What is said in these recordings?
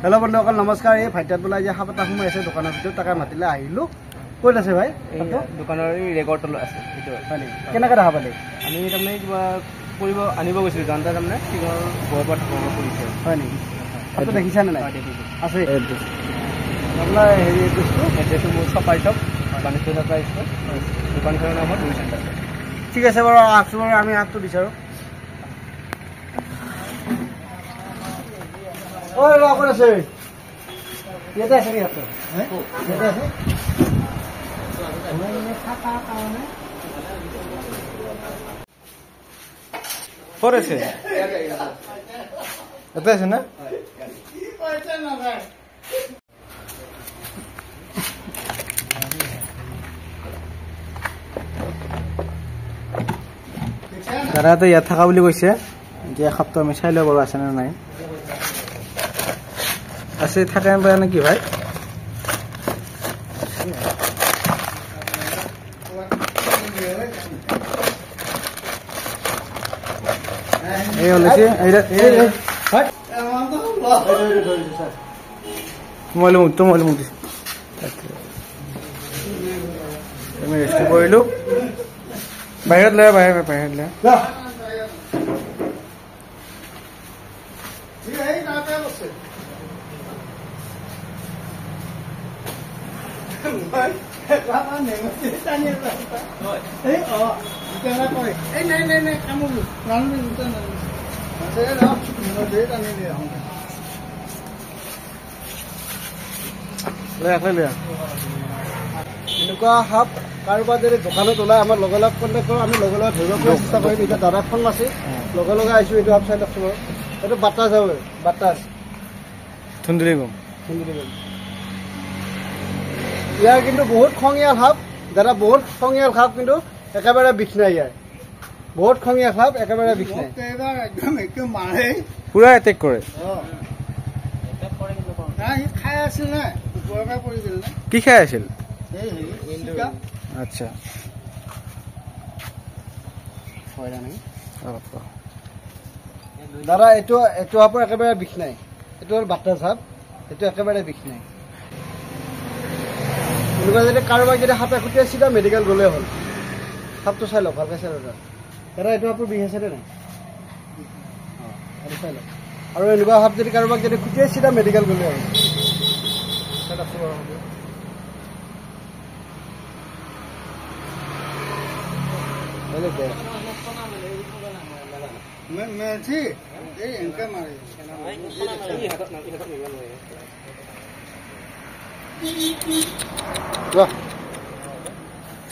Hello' বন্ধুসকল নমস্কাৰ। এই ভাইটাত বোলা যে সাপ এটা সোমাই আছে দোকানৰ ভিতৰত, তাকে মাতিলে আহিলোঁ। ক'ত আছে ভাই? দোকানৰ ৰেকৰ্ড তলত আছে। হয় নেকি? কেনেকৈ দেখা পালে? আমি তাৰমানে কিবা কৰিব আনিব গৈছিলোঁ, যাওঁতে তাৰমানে টিঙৰ ঘৰৰ পৰা কৰিছে। হয় নেকি? সাপটো দেখিছানে নাই? দেখিছোঁ আছে আপোনাৰ হেৰি এড্ৰেছটো মোৰ চপাই চব বাণিজ্য চপাই স্কুল, দোকানখনৰ নামত দুই চেণ্টাৰ। ঠিক আছে বাৰু, আহকচোন বাৰু, আমি হাতটো বিচাৰোঁ। ঐ ক'ত আছে? ইয়াতে আছে নেকি? আছে ইয়াতে আছে। ক'ত আছে? ইয়াতে আছে না? দাদাটো ইয়াত থকা বুলি কৈছে। এতিয়া সাপটো আমি চাই ল'ব পাৰোঁ আছেনে নাই। আছে, থাকে নেকি ভাই? এই ওলাইছে মোবাইল মোক দিছে। আমি ৰেষ্ট কৰিলোঁ। বাহিৰত লৈ বাহিৰত লৈ এনেকুৱা সাপ কাৰোবাৰ যদি দোকানত ওলাই আমাৰ লগে লগ কণ্টেক্ট কৰোঁ, আমি লগে লগে ধৰিব চেষ্টা কৰিম। এতিয়া দাদাৰ ফোন আছে, লগে লগে আহিছোঁ। এইটো সাপ চাই লওকচোন বাৰু। এইটো বাটাছ হয়, বাটাছ ধুন্দুলি গম। ইয়াৰ কিন্তু বহুত খঙীয়াল সাপ দাদা, বহুত খঙীয়াল সাপ, কিন্তু একেবাৰে বিষ নাই ইয়াৰ। বহুত খঙীয়াল সাপ, একেবাৰে বিষ নাই। পুৰা এটেক কৰে। খাই আছিল নে? কি খাই আছিল? আচ্ছা, দাদা এইটো সাপৰ একেবাৰে বিষ নাই। এইটো হ'ল বাটাছ সাপ, এইটো একেবাৰে বিষ নাই। এনেকুৱা যদি কাৰোবাক যদি সাপে খুটিয়াই চিধা মেডিকেল গ'লে হ'ল। সাপটো চাই লওক, ভালকৈ চাই লওক দাদা। এইটো সাপৰ বিষ আছেনে নাই? চাই লওক। আৰু এনেকুৱা সাপ যদি কাৰোবাক যদি খুটিয়াই চিধা মেডিকেল গ'লে হ'ল।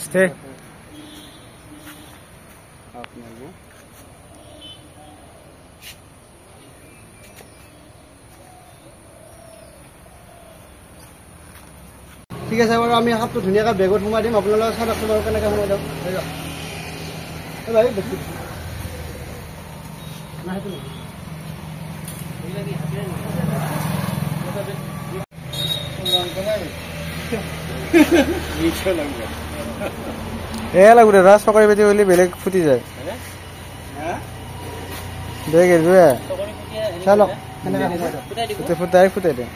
Stay. ঠিক আছে বাৰু, আমি সাপটো ধুনীয়াকৈ বেগত সোমাই দিম। আপোনালোকে চাই লওকচোন বাৰু কেনেকৈ সোমাই দিয়ক। ভাই বেছি এয়া লাগো দাদা, চকৰি পেটি হ'লে বেলেগ ফুটি যায়। বেগ এৰিবে চাই লওক ফুটাই দিম।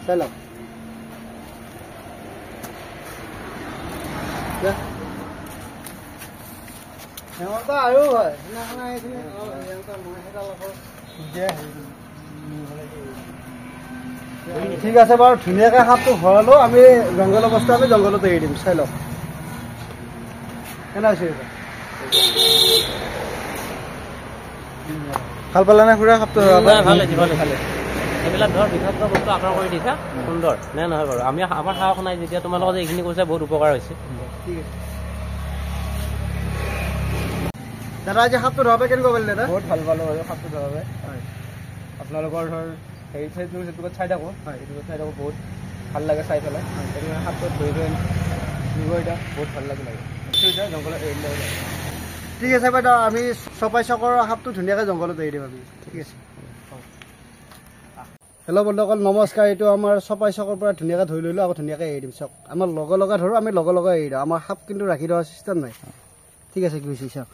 চাই লওক আৰু হয়। ঠিক আছে বাৰু, ধুনীয়াকৈ সাপটো ভৰালোঁ। আমি জংঘলৰ বস্তু আমি জংঘলত এৰি দিম। চাই লওক কেনে হৈছে। ভাল পালা নে খুৰা সাপটো? ভাল লাগে। এইবিলাক ধৰ বিষাক্ত বস্তু আক্ৰমণ কৰি দিছা, সুন্দৰ নে নহয় বাৰু? আমাৰ সাহস নাই। যেতিয়া তোমালোকে যে এইখিনি কৰিছে বহুত উপকাৰ হৈছে। ঠিক আছে দাদা, আজি সাপটো ধৰাবে কেনেকুৱা পালে দাদা? বহুত ভাল পালোঁ আৰু সাপটো ধৰাবে। আপোনালোকৰ ধৰ হেৰি ইউটিউবত চাই থাকোঁ, চাই থাকোঁ, বহুত ভাল লাগে চাই পেলাই। সেইকাৰণে সাপটো ধৰি নিব এতিয়া বহুত ভাল লাগে। জংঘলত এৰি দিলে। ঠিক আছে বাইদেউ, আমি চপাই চকৰ সাপটো ধুনীয়াকৈ জংঘলত এৰি দিম আমি। ঠিক আছে। হেল্ল' বন্ধুসকল নমস্কাৰ। এইটো আমাৰ চপাই চকৰ পৰা ধুনীয়াকৈ ধৰি লৈলোঁ, আকৌ ধুনীয়াকৈ এৰি দিম চাওক। আমাৰ লগে ধৰোঁ, আমি লগে এৰি দিওঁ। আমাৰ সাপ কিন্তু ৰাখি দেওয়াৰ চিষ্টেম নাই। ঠিক আছে, কি হৈছে চাওক।